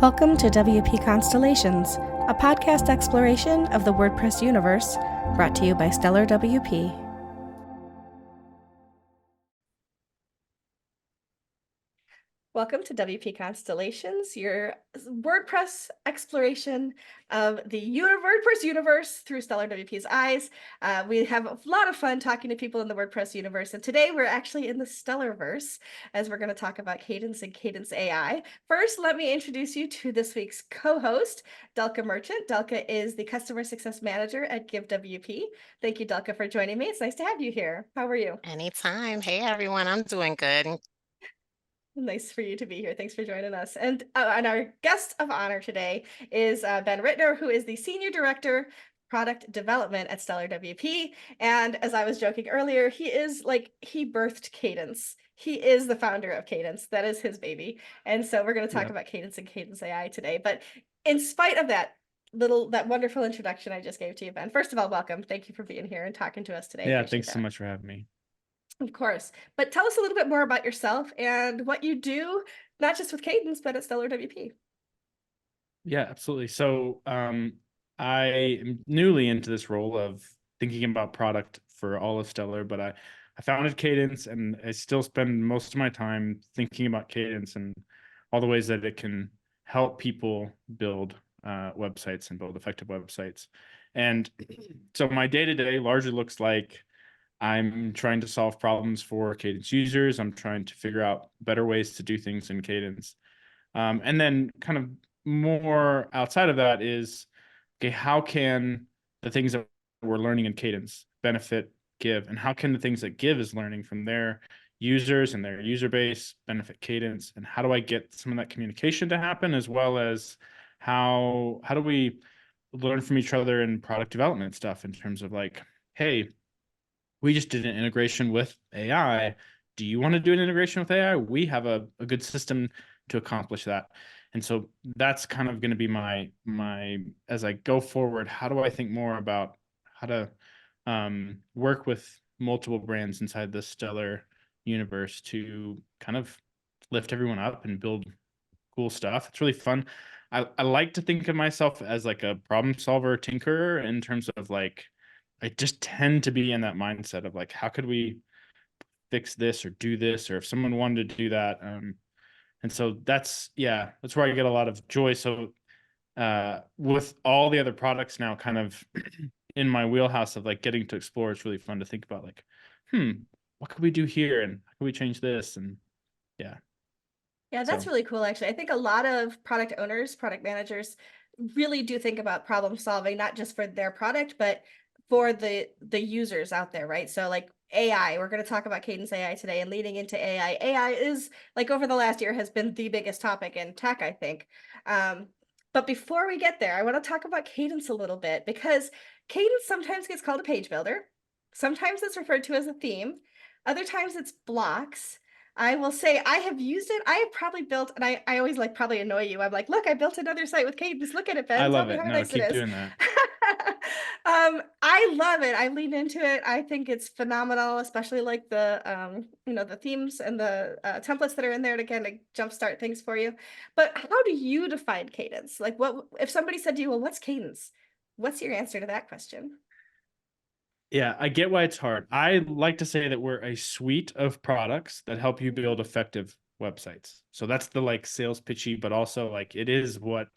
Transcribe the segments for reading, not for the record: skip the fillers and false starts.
Welcome to WP Constellations, a podcast exploration of the WordPress universe, brought to you by Stellar WP. Welcome to WP Constellations, your WordPress exploration of the WordPress universe through Stellar WP's eyes. We have a lot of fun talking to people in the WordPress universe, and today we're actually in the Stellarverse, as we're going to talk about Cadence and Cadence AI. First, let me introduce you to this week's co-host, Delka Merchant. Delka is the Customer Success Manager at GiveWP. Thank you, Delka, for joining me. It's nice to have you here. How are you? Anytime. Hey, everyone. I'm doing good. Nice for you to be here. Thanks for joining us. And our guest of honor today is Ben Rittner, who is the Senior Director, Product Development at Stellar WP. And as I was joking earlier, he birthed Cadence. He is the founder of Cadence. That is his baby. And so we're going to talk about Cadence and Cadence AI today. But in spite of that wonderful introduction I just gave to you, Ben, first of all, welcome. Thank you for being here and talking to us today. Yeah, thanks so much for having me. Of course. But tell us a little bit more about yourself and what you do, not just with Cadence, but at Stellar WP. Yeah, absolutely. So I am newly into this role of thinking about product for all of Stellar, but I founded Cadence, and I still spend most of my time thinking about Cadence and all the ways that it can help people build websites and build effective websites. And so my day-to-day largely looks like I'm trying to solve problems for Cadence users. I'm trying to figure out better ways to do things in Cadence. And then kind of more outside of that is, okay, how can the things that we're learning in Cadence benefit Give? And how can the things that Give is learning from their users and their user base benefit Cadence? And how do I get some of that communication to happen, as well as how do we learn from each other in product development stuff in terms of like, hey, we just did an integration with AI. Do you want to do an integration with AI? We have a good system to accomplish that. And so that's kind of going to be my as I go forward, how do I think more about how to work with multiple brands inside the Stellar universe to kind of lift everyone up and build cool stuff. It's really fun. I like to think of myself as like a problem solver, tinkerer, in terms of like, I just tend to be in that mindset of like, how could we fix this or do this, or if someone wanted to do that. And so that's where I get a lot of joy. So with all the other products now kind of in my wheelhouse of like getting to explore, it's really fun to think about like, what could we do here? And how can we change this? And yeah. Yeah, that's really cool, actually. I think a lot of product owners, product managers really do think about problem solving, not just for their product, but for the users out there, right? So like AI, we're going to talk about Cadence AI today, and leading into AI. AI is, like, over the last year has been the biggest topic in tech, I think. But before we get there, I want to talk about Cadence a little bit, because Cadence sometimes gets called a page builder. Sometimes it's referred to as a theme. Other times it's blocks. I will say I have used it. I have probably built, and I always like probably annoy you. I'm like, look, I built another site with Cadence. Look at it, Ben. I Tell love me it. how No, nice it keep is. doing that. I love it. I lean into it. I think it's phenomenal, especially like the the themes and the templates that are in there to kind of jumpstart things for you. But how do you define Cadence? Like, what if somebody said to you, well, what's Cadence? What's your answer to that question? Yeah, I get why it's hard. I like to say that we're a suite of products that help you build effective websites. So that's the like sales pitchy, but also like it is what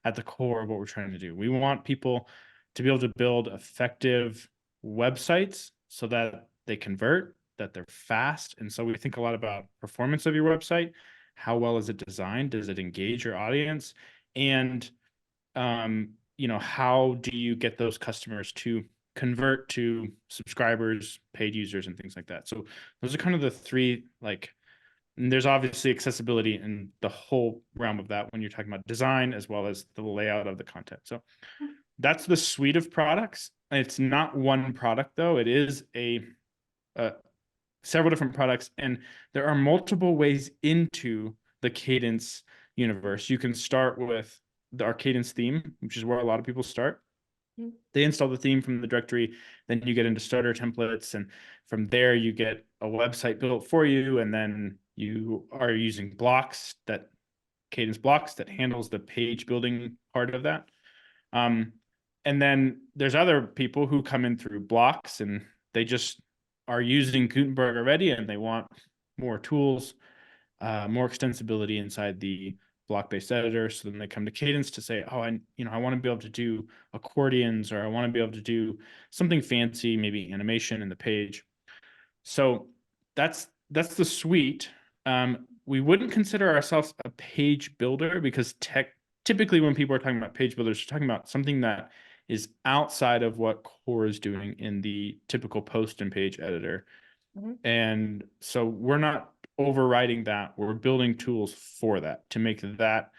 at the core of what we're trying to do. We want people to be able to build effective websites so that they convert, that they're fast. And so we think a lot about performance of your website. How well is it designed? Does it engage your audience? And how do you get those customers to convert to subscribers, paid users, and things like that? So those are kind of the three, like, and there's obviously accessibility in the whole realm of that when you're talking about design as well as the layout of the content. So that's the suite of products. It's not one product though. It is several different products, and there are multiple ways into the Cadence universe. You can start with our Cadence theme, which is where a lot of people start. They install the theme from the directory, then you get into starter templates, and from there you get a website built for you, and then you are using blocks that Cadence Blocks that handles the page building part of that. And then there's other people who come in through Blocks and they just are using Gutenberg already and they want more tools, more extensibility inside the block-based editor. So then they come to Cadence to say, oh, I want to be able to do accordions, or I want to be able to do something fancy, maybe animation in the page. So that's the suite. We wouldn't consider ourselves a page builder because typically when people are talking about page builders, they're talking about something that is outside of what Core is doing in the typical post and page editor. Mhm. And so we're not overriding that. We're building tools for that to make that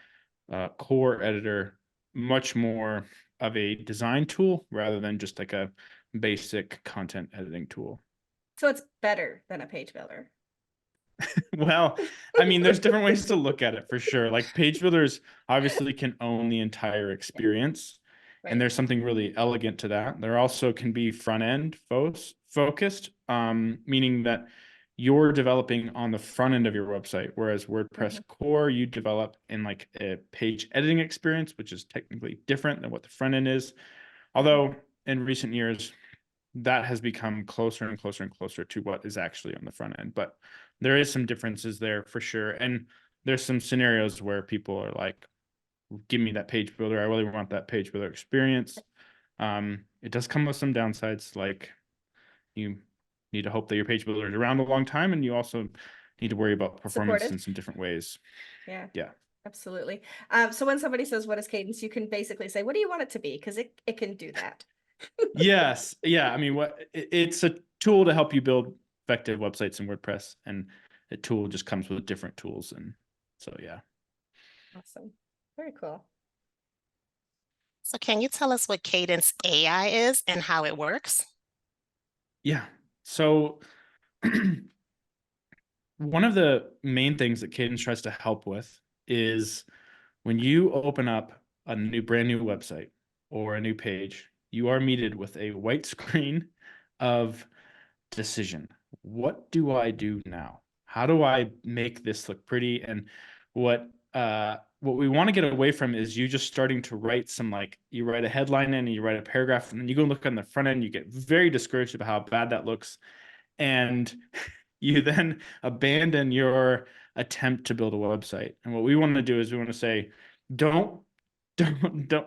Core editor much more of a design tool rather than just like a basic content editing tool. So it's better than a page builder. Well, I mean, there's different ways to look at it for sure. Like page builders obviously can own the entire experience. Right. And there's something really elegant to that. There also can be front end focused, meaning that you're developing on the front end of your website, whereas WordPress Core, you develop in like a page editing experience, which is technically different than what the front end is. Although in recent years, that has become closer and closer and closer to what is actually on the front end. But there is some differences there for sure. And there's some scenarios where people are like, give me that page builder. I really want that page builder experience. It does come with some downsides, like you need to hope that your page builder is around a long time, and you also need to worry about performance Supported. in some different ways. Yeah. Yeah. Absolutely. So when somebody says, what is Cadence? You can basically say, what do you want it to be? Because it can do that. Yes. Yeah. I mean, it's a tool to help you build effective websites in WordPress, and a tool just comes with different tools. And so, yeah. Awesome. Very cool. So can you tell us what Cadence AI is and how it works? Yeah. So one of the main things that Cadence tries to help with is when you open up a brand new website or a new page, you are meted with a white screen of decision. What do I do now? How do I make this look pretty? And what we want to get away from is you just starting to write some, like, you write a headline and you write a paragraph, and then you go look on the front end, you get very discouraged about how bad that looks, and you then abandon your attempt to build a website. And what we want to do is we want to say, don't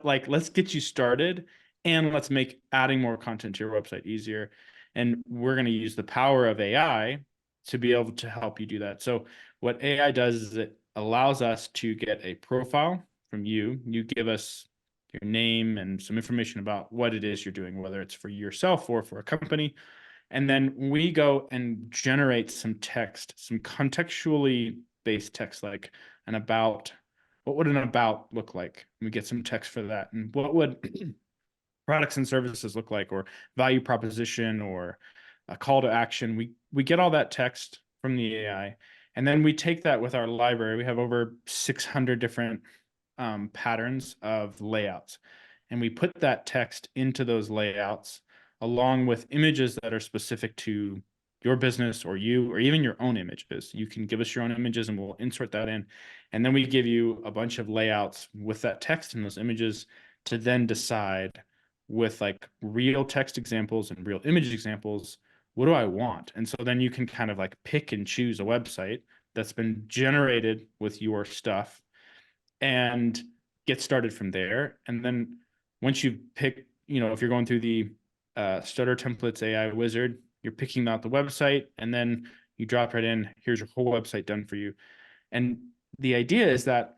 like, let's get you started, and let's make adding more content to your website easier. And we're going to use the power of AI to be able to help you do that. So what AI does is it allows us to get a profile from you. You give us your name and some information about what it is you're doing, whether it's for yourself or for a company. And then we go and generate some text, some contextually based text, like an about. What would an about look like? We get some text for that. And what would products and services look like, or value proposition, or a call to action? We get all that text from the AI. And then we take that with our library. We have over 600 different patterns of layouts. And we put that text into those layouts along with images that are specific to your business or you, or even your own images. You can give us your own images and we'll insert that in. And then we give you a bunch of layouts with that text and those images to then decide, with like real text examples and real image examples, what do I want? And so then you can kind of like pick and choose a website that's been generated with your stuff and get started from there. And then once you pick, if you're going through the Stutter Templates AI wizard, you're picking out the website, and then you drop right in, here's your whole website done for you. And the idea is that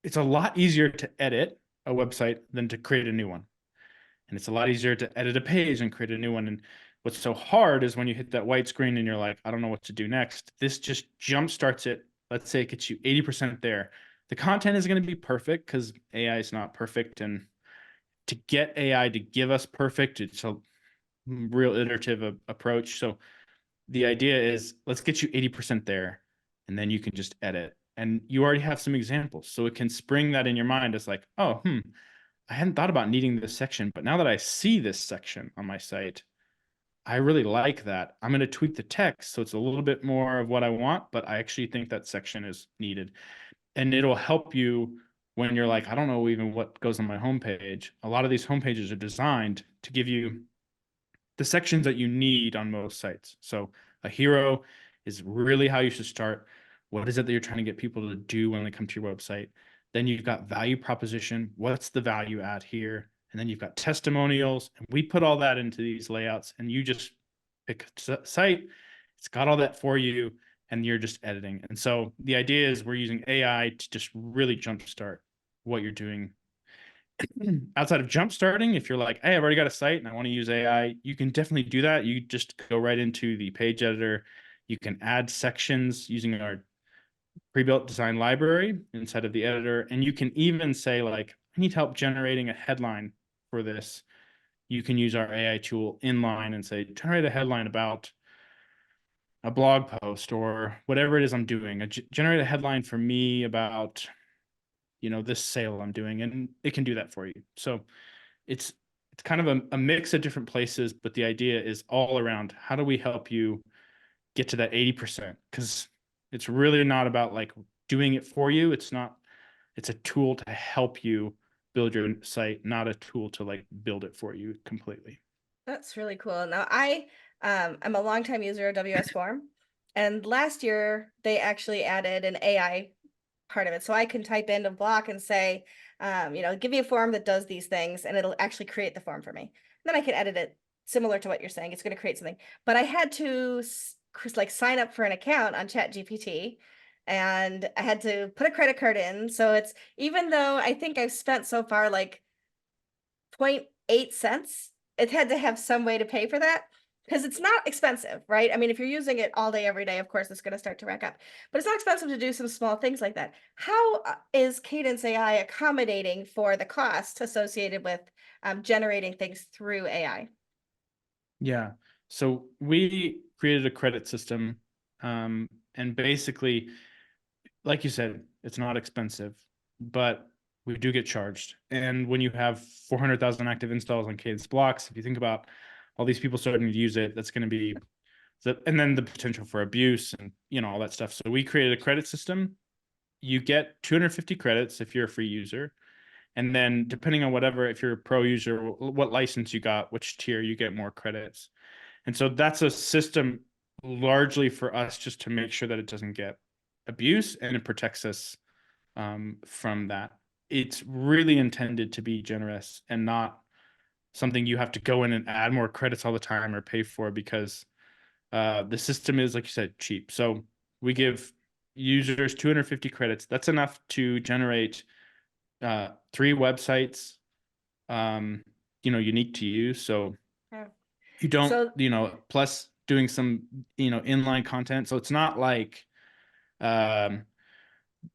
it's a lot easier to edit a website than to create a new one. And it's a lot easier to edit a page and create a new one. And what's so hard is when you hit that white screen and you're like, I don't know what to do next. This just jump starts it. Let's say it gets you 80% there. The content is going to be perfect because AI is not perfect. And to get AI to give us perfect, it's a real iterative approach. So the idea is, let's get you 80% there, and then you can just edit. And you already have some examples. So it can spring that in your mind as like, oh, I hadn't thought about needing this section, but now that I see this section on my site, I really like that. I'm going to tweak the text so it's a little bit more of what I want, but I actually think that section is needed. And it'll help you when you're like, I don't know even what goes on my homepage. A lot of these homepages are designed to give you the sections that you need on most sites. So a hero is really how you should start. What is it that you're trying to get people to do when they come to your website? Then you've got value proposition. What's the value add here? And then you've got testimonials. And we put all that into these layouts, and you just pick a site. It's got all that for you, and you're just editing. And so the idea is we're using AI to just really jumpstart what you're doing. Outside of jump starting, if you're like, hey, I've already got a site and I want to use AI, you can definitely do that. You just go right into the page editor. You can add sections using our pre-built design library inside of the editor. And you can even say, like, I need help generating a headline for this. You can use our AI tool inline and say, generate a headline about a blog post or whatever it is I'm doing. Generate a headline for me about, this sale I'm doing, and it can do that for you. So it's kind of a mix of different places, but the idea is all around how do we help you get to that 80%? Because it's really not about like doing it for you. It's a tool to help you build your site, not a tool to like build it for you completely. That's really cool. Now I'm a longtime user of WS Form, and last year they actually added an AI part of it. So I can type in a block and say, give me a form that does these things, and it'll actually create the form for me. Then I can edit it similar to what you're saying. It's going to create something. But I had to like sign up for an account on ChatGPT, and I had to put a credit card in. So it's, even though I think I've spent so far like 0.8 cents, it had to have some way to pay for that, because it's not expensive, right? I mean, if you're using it all day, every day, of course, it's going to start to rack up, but it's not expensive to do some small things like that. How is Cadence AI accommodating for the cost associated with generating things through AI? Yeah. So we created a credit system. And basically, like you said, it's not expensive, but we do get charged. And when you have 400,000 active installs on Cadence blocks, if you think about all these people starting to use it, that's going to be, and then the potential for abuse and, all that stuff. So we created a credit system. You get 250 credits if you're a free user. And then depending on whatever, if you're a pro user, what license you got, which tier, you get more credits. And so that's a system largely for us just to make sure that it doesn't get abuse and it protects us from that. It's really intended to be generous and not something you have to go in and add more credits all the time or pay for, because the system is, like you said, cheap. So we give users 250 credits. That's enough to generate 3 websites, unique to you. So Yeah. you don't, So plus doing some, inline content. So it's not like um,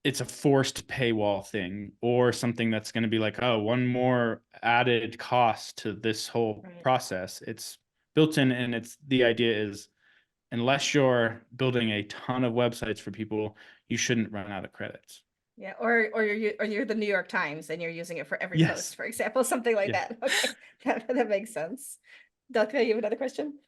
it's a forced paywall thing or something that's going to be like, oh, one more added cost to this whole right. process. It's built in, and the idea is, unless you're building a ton of websites for people, you shouldn't run out of credits. Yeah, or you're the New York Times and you're using it for every Yes. post, for example, something like Yeah. that. Okay, that makes sense. Delta, you have another question?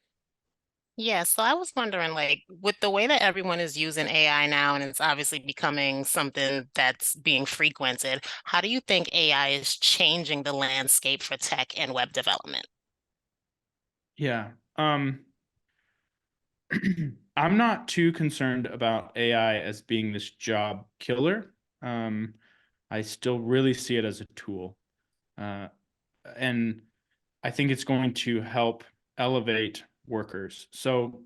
Yeah, so I was wondering, like, with the way that everyone is using AI now, and it's obviously becoming something that's being frequented, how do you think AI is changing the landscape for tech and web development? Yeah. I'm not too concerned about AI as being this job killer. Um, I still really see it as a tool. Uh, and I think it's going to help elevate workers. So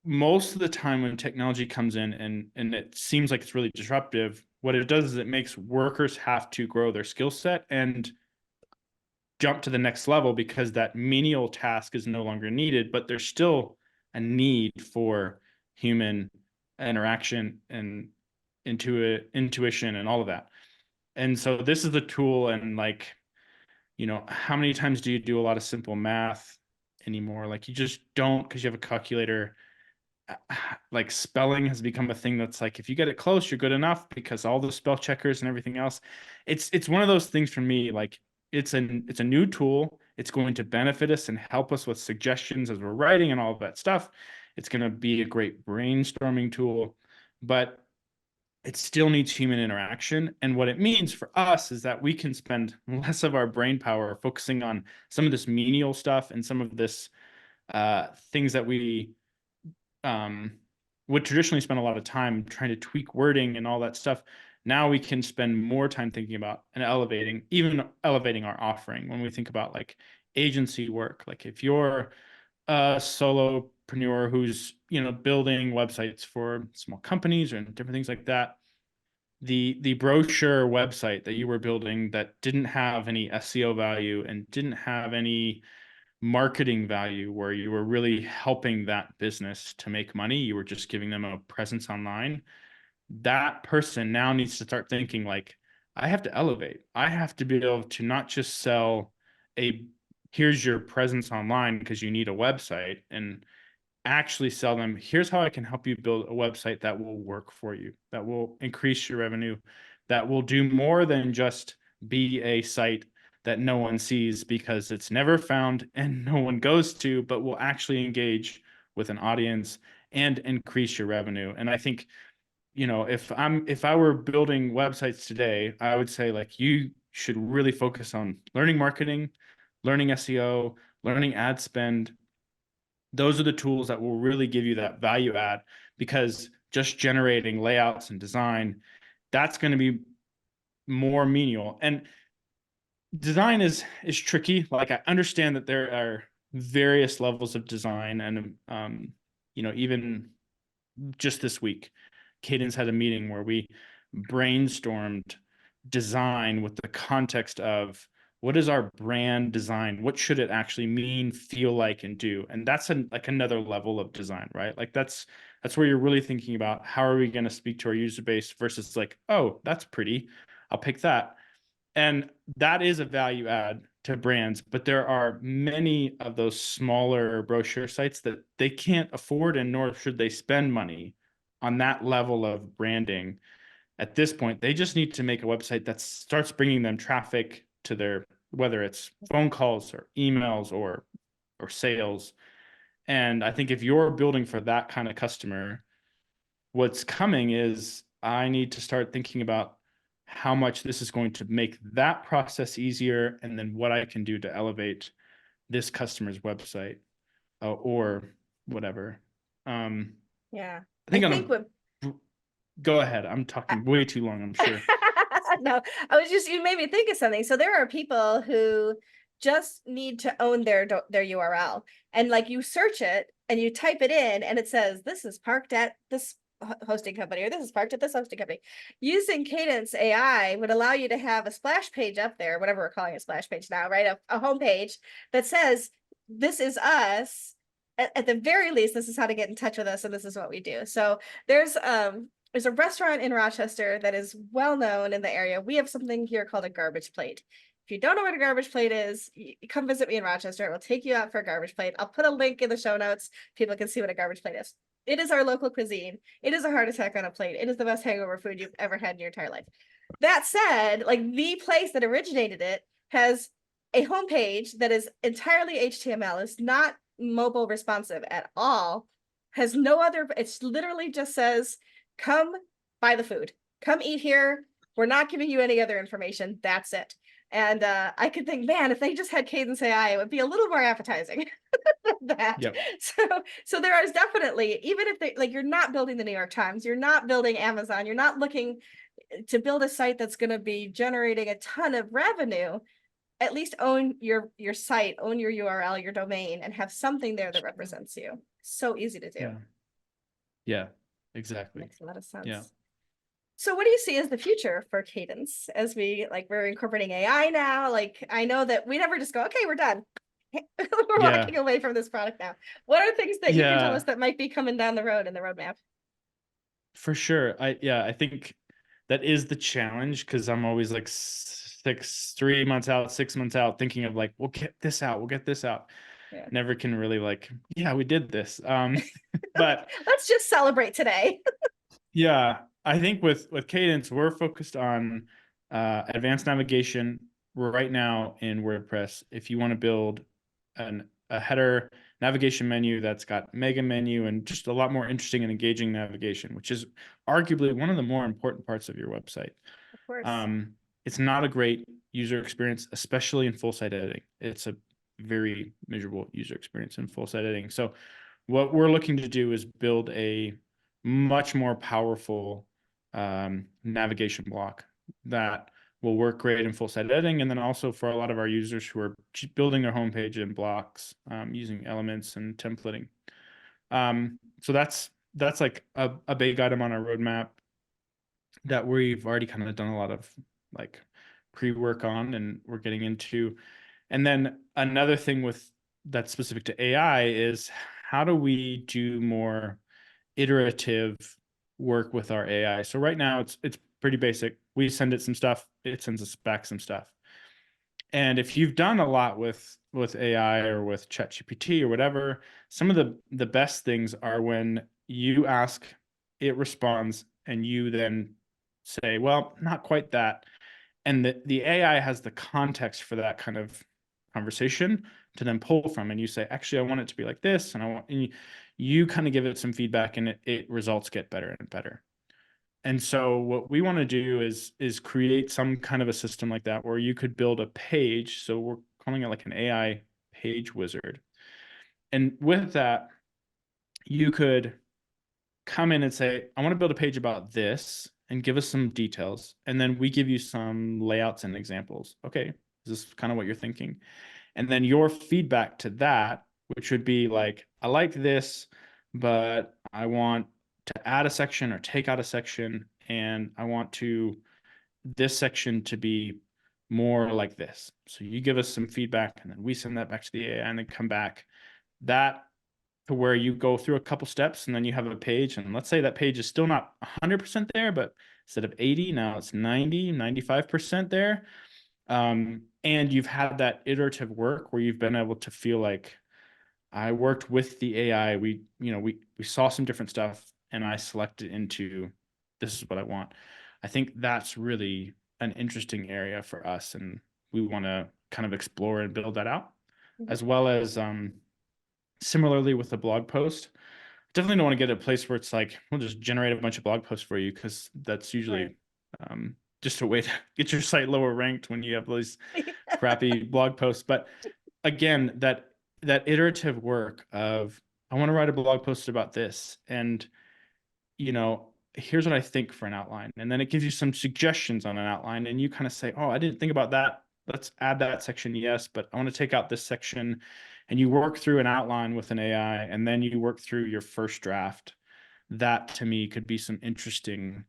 most of the time when technology comes in and it seems like it's really disruptive, what it does is it makes workers have to grow their skill set and jump to the next level, because that menial task is no longer needed, but there's still a need for human interaction and intuition and all of that. And so this is the tool, and like, how many times do you do a lot of simple math anymore? Like, you just don't, because you have a calculator. Like, spelling has become a thing that's like, if you get it close, you're good enough, because all the spell checkers and everything else. It's one of those things for me, like, it's a new tool. It's going to benefit us and help us with suggestions as we're writing and all of that stuff. It's going to be a great brainstorming tool, but it still needs human interaction. And what it means for us is that we can spend less of our brain power focusing on some of this menial stuff and some of this things that we would traditionally spend a lot of time trying to tweak wording and all that stuff. Now we can spend more time thinking about and even elevating our offering. When we think about like agency work, like if you're a solopreneur who's, building websites for small companies and different things like that, the brochure website that you were building that didn't have any SEO value and didn't have any marketing value, where you were really helping that business to make money, you were just giving them a presence online, that person now needs to start thinking like, I have to elevate. I have to be able to not just sell here's your presence online because you need a website, and actually sell them, here's how I can help you build a website that will work for you, that will increase your revenue, that will do more than just be a site that no one sees because it's never found and no one goes to, but will actually engage with an audience and increase your revenue. And I think, if I were building websites today, I would say like, you should really focus on learning marketing, learning SEO, learning ad spend. Those are the tools that will really give you that value add, because just generating layouts and design, that's going to be more menial. And design is tricky. Like, I understand that there are various levels of design, and even just this week, Cadence had a meeting where we brainstormed design with the context of, what is our brand design? What should it actually mean, feel like, and do? And that's like another level of design, right? Like that's where you're really thinking about, how are we going to speak to our user base, versus like, oh, that's pretty, I'll pick that. And that is a value add to brands, but there are many of those smaller brochure sites that they can't afford, and nor should they spend money on that level of branding. At this point, they just need to make a website that starts bringing them traffic to their, whether it's phone calls or emails or sales. And I think if you're building for that kind of customer, what's coming is, I need to start thinking about how much this is going to make that process easier, and then what I can do to elevate this customer's website, or whatever. Yeah. I think I think what go ahead. I'm talking way too long, I'm sure. no, you made me think of something. So there are people who just need to own their URL, and like, you search it and you type it in and it says, this is parked at this hosting company, or this is parked at this hosting company. Using Cadence AI would allow you to have a splash page up there, whatever we're calling a splash page now, right? A home page that says, this is us. At the very least, this is how to get in touch with us, and this is what we do. So there's a restaurant in Rochester that is well known in the area. We have something here called a garbage plate. If you don't know what a garbage plate is, come visit me in Rochester. I will take you out for a garbage plate. I'll put a link in the show notes. People can see what a garbage plate is. It is our local cuisine. It is a heart attack on a plate. It is the best hangover food you've ever had in your entire life. That said, like, the place that originated it has a homepage that is entirely HTML. It's not mobile responsive at all. Has no other, it's literally just says, come buy the food, come eat here. We're not giving you any other information. That's it. And I could think, man, if they just had Cadence AI, it would be a little more appetizing than that. Yep. So there is definitely, even if they, like, you're not building the New York Times, you're not building Amazon, you're not looking to build a site that's going to be generating a ton of revenue, at least own your site, own your URL, your domain, and have something there that represents you. So easy to do. Yeah, exactly. Makes a lot of sense. Yeah. So what do you see as the future for Cadence, as we're incorporating AI now? Like, I know that we never just go, okay, we're done. We're walking away from this product now. What are things that you can tell us that might be coming down the road in the roadmap? For sure. I think that is the challenge, because I'm always like 3 months out, 6 months out, thinking of like, we'll get this out, we'll get this out. Yeah. Never can really like, yeah, we did this. But let's just celebrate today. yeah, I think with Cadence, we're focused on advanced navigation, right now in WordPress, if you want to build a header navigation menu that's got mega menu and just a lot more interesting and engaging navigation, which is arguably one of the more important parts of your website. Of course. It's not a great user experience, especially in full site editing. It's a very miserable user experience in full site editing. So what we're looking to do is build a much more powerful navigation block that will work great in full site editing, and then also for a lot of our users who are building their homepage in blocks using elements and templating. So that's like a big item on our roadmap that we've already kind of done a lot of like pre-work on, and we're getting into. And then another thing with that's specific to AI is how do we do more iterative work with our AI? So right now it's pretty basic. We send it some stuff, it sends us back some stuff. And if you've done a lot with AI or with ChatGPT or whatever, some of the best things are when you ask, it responds, and you then say, well, not quite that. And the AI has the context for that kind of conversation to then pull from, and you say, actually, I want it to be like this, and I want, and you kind of give it some feedback, and it results get better and better. And so what we want to do is create some kind of a system like that where you could build a page. So we're calling it like an AI page wizard. And with that, you could come in and say, I want to build a page about this, and give us some details. And then we give you some layouts and examples. Okay, is this kind of what you're thinking? And then your feedback to that, which would be like, I like this, but I want to add a section or take out a section, and I want this section to be more like this. So you give us some feedback, and then we send that back to the AI, and then come back. That to where you go through a couple steps, and then you have a page, and let's say that page is still not 100% there, but instead of 80, now it's 90, 95% there. And you've had that iterative work where you've been able to feel like, I worked with the AI. We saw some different stuff, and I selected into, this is what I want. I think that's really an interesting area for us, and we want to kind of explore and build that out, as well as similarly with the blog post. Definitely don't want to get to a place where it's like, we'll just generate a bunch of blog posts for you, because that's usually just a way to get your site lower ranked when you have these crappy blog posts. But again, that iterative work of, I want to write a blog post about this, and here's what I think for an outline, and then it gives you some suggestions on an outline, and you kind of say, oh, I didn't think about that, let's add that section, yes, but I want to take out this section. And you work through an outline with an AI, and then you work through your first draft. That to me could be some interesting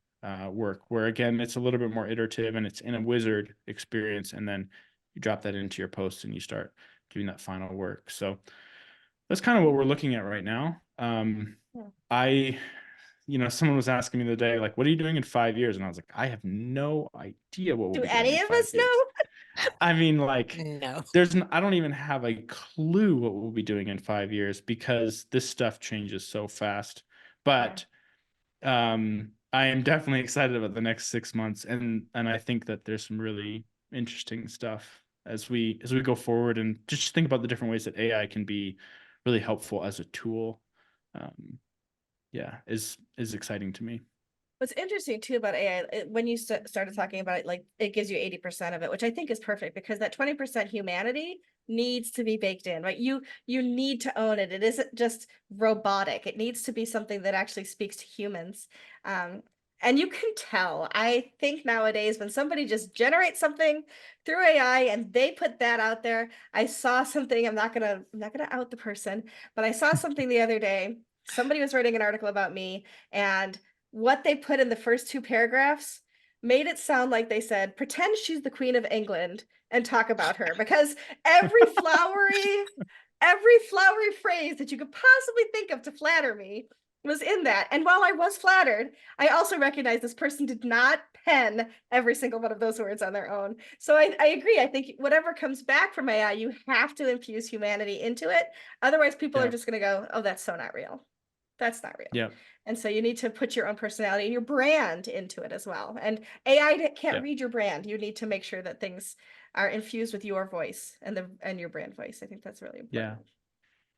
work where, again, it's a little bit more iterative, and it's in a wizard experience, and then you drop that into your post and you start doing that final work. So that's kind of what we're looking at right now. Someone was asking me the other day, like, what are you doing in 5 years? And I was like, I have no idea what we'll Do be doing any in of 5 us years. know? I mean, like, No. I don't even have a clue what we'll be doing in 5 years, because this stuff changes so fast. But I am definitely excited about the next 6 months, and I think that there's some really interesting stuff as we go forward, and just think about the different ways that AI can be really helpful as a tool. Is exciting to me. What's interesting too about AI, when you started talking about it, like it gives you 80% of it, which I think is perfect, because that 20% humanity needs to be baked in, right? You need to own it. It isn't just robotic. It needs to be something that actually speaks to humans. And you can tell, I think nowadays, when somebody just generates something through AI and they put that out there. I saw something, I'm not gonna out the person, but I saw something the other day. Somebody was writing an article about me, and what they put in the first 2 paragraphs made it sound like they said, pretend she's the Queen of England and talk about her, because every flowery phrase that you could possibly think of to flatter me was in that. And while I was flattered, I also recognize this person did not pen every single one of those words on their own. So I agree. I think whatever comes back from AI, you have to infuse humanity into it. Otherwise, people are just going to go, oh, that's so not real. That's not real. Yep. And so you need to put your own personality and your brand into it as well. And AI can't Yep. read your brand. You need to make sure that things are infused with your voice and your brand voice. I think that's really Yeah. important.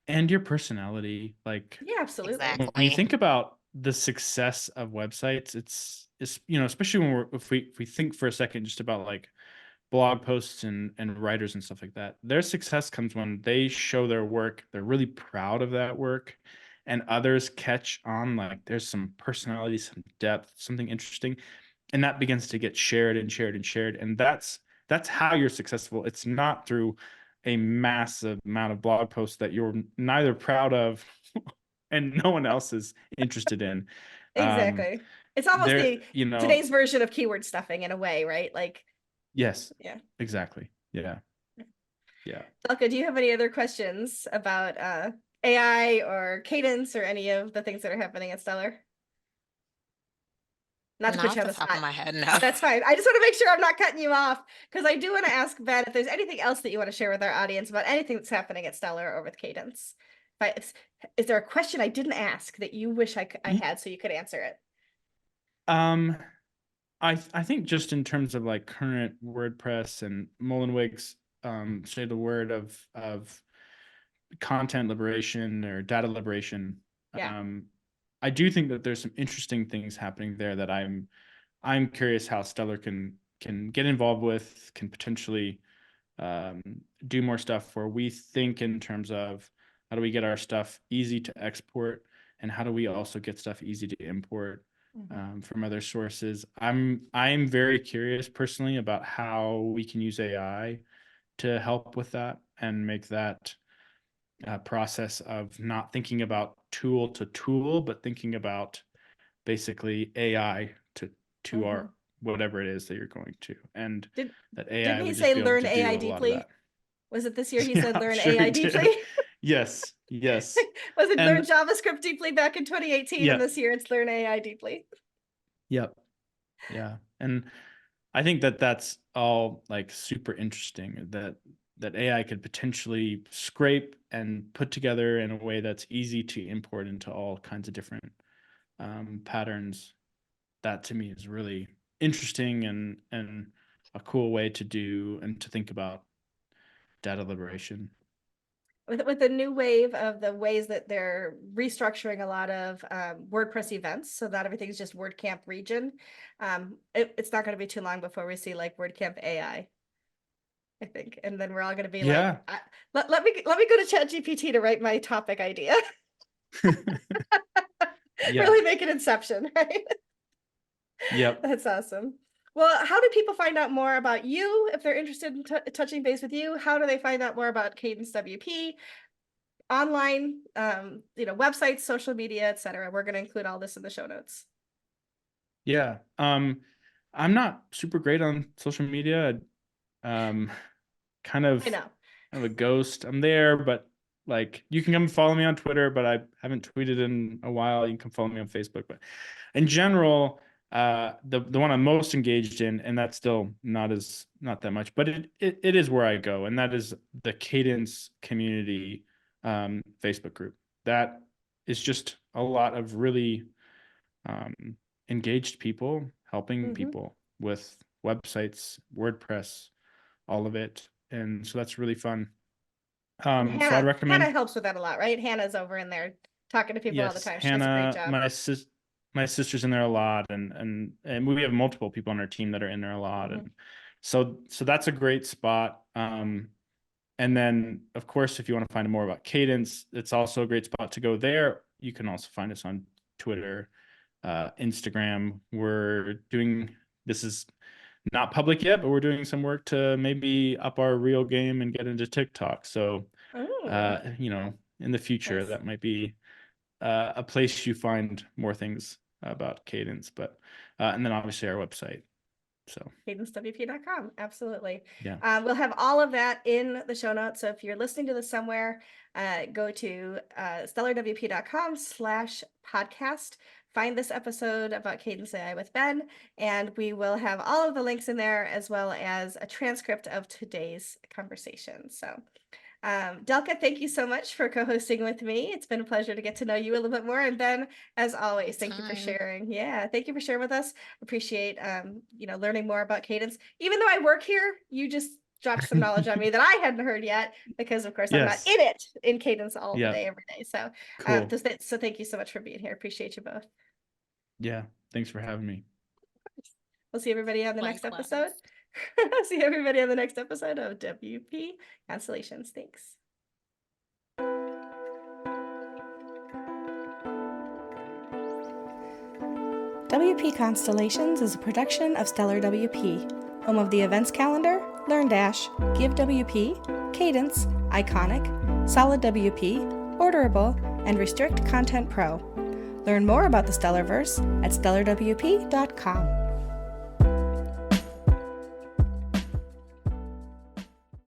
And your personality, like Yeah, absolutely. when you Exactly. think about the success of websites, it's especially when if we think for a second just about like blog posts and writers and stuff like that. Their success comes when they show their work, they're really proud of that work, and others catch on like there's some personality, some depth, something interesting, and that begins to get shared and shared and shared, and that's how you're successful. It's not through a massive amount of blog posts that you're neither proud of and no one else is interested in. um Exactly. It's almost there the today's version of keyword stuffing in a way, right? Like, yes, yeah. exactly, yeah. Delka, do you have any other questions about AI or Cadence or any of the things that are happening at Stellar? Not to put Not you off on the the top of spot. my head, no. That's fine. I just want to make sure I'm not cutting you off because I do want to ask Ben if there's anything else that you want to share with our audience about anything that's happening at Stellar or with Cadence. Is there a question I didn't ask that you wish I Ye- had so you could answer it? um I think just in terms of like current WordPress and Mullenweg's say the word of content liberation or data liberation, Yeah. um I do think that there's some interesting things happening there that I'm curious how Stellar can get involved with, can potentially um, do more stuff where we think in terms of how do we get our stuff easy to export and how do we also get stuff easy to import from other sources. I'm very curious personally about how we can use AI to help with that and make that process of not thinking about tool to tool, but thinking about basically AI to Mm-hmm. our whatever it is that you're going to, and that AI Didn't he would just say be able learn to do AI a lot of deeply? that. Was it this year he Yeah, said I'm learn sure AI he deeply? did. Yes, yes. Was it learn And JavaScript deeply back in 2018 and yeah, this year it's learn AI deeply? yep, yeah. And I think that that's all like super interesting that AI could potentially scrape and put together in a way that's easy to import into all kinds of different patterns. That to me is really interesting and a cool way to do and to think about data liberation. With the new wave of the ways that they're restructuring a lot of WordPress events so that everything's just WordCamp region, it's not going to be too long before we see like WordCamp AI, I think, and then we're all going to be like, Yeah. let me go to ChatGPT to write my topic idea. Yeah. Really make an inception, right? Yep. That's awesome. Well, how do people find out more about you if they're interested in touching base with you? How do they find out more about Cadence WP? Online, websites, social media, etc. We're going to include all this in the show notes. Yeah. I'm not super great on social media. Um, kind of I know. kind of a ghost. I'm there, but like you can come follow me on Twitter, but I haven't tweeted in a while. You can come follow me on Facebook, but in general, the one I'm most engaged in, and that's still not that much, but it is where I go, and that is the Cadence community Facebook group. That is just a lot of really um, engaged people helping Mm-hmm. people with websites, WordPress, all of it, and so that's really fun. And So I'd Hannah recommend. helps with that a lot, right? Hannah's over in there talking to people all the Yes, time. She does a great Hannah, job. my sister's in there a lot, and we have multiple people on our team that are in there a lot, Mm-hmm. and so that's a great spot. And then of course, if you want to find out more about Cadence, it's also a great spot to go there. You can also find us on Twitter, Instagram. This is not public yet, but we're doing some work to maybe up our real game and get into TikTok. So, Oh, in the future, nice. that might be a place you find more things about Cadence, but and then obviously our website. So CadenceWP.com. Absolutely. yeah, We'll have all of that in the show notes. So if you're listening to this somewhere, go to stellarwp.com/podcast. Find this episode about Cadence AI with Ben, and we will have all of the links in there as well as a transcript of today's conversation. So Delka, thank you so much for co-hosting with me. It's been a pleasure to get to know you a little bit more. And Ben, as always, thank you for Time. sharing. Yeah, thank you for sharing with us. Appreciate learning more about Cadence. Even though I work here, you just dropped some knowledge on me that I hadn't heard yet, because of course I'm not Yes. in Cadence all the Yeah. day, every day. So Cool. so thank you so much for being here. Appreciate you both. Yeah. Thanks for having me. We'll see everybody on the next Likewise. episode. See everybody on the next episode of WP Constellations. Thanks. WP Constellations is a production of Stellar WP, home of the events calendar, LearnDash, Give WP, Cadence, Iconic, Solid WP, Orderable, and Restrict Content Pro. Learn more about the Stellarverse at stellarwp.com.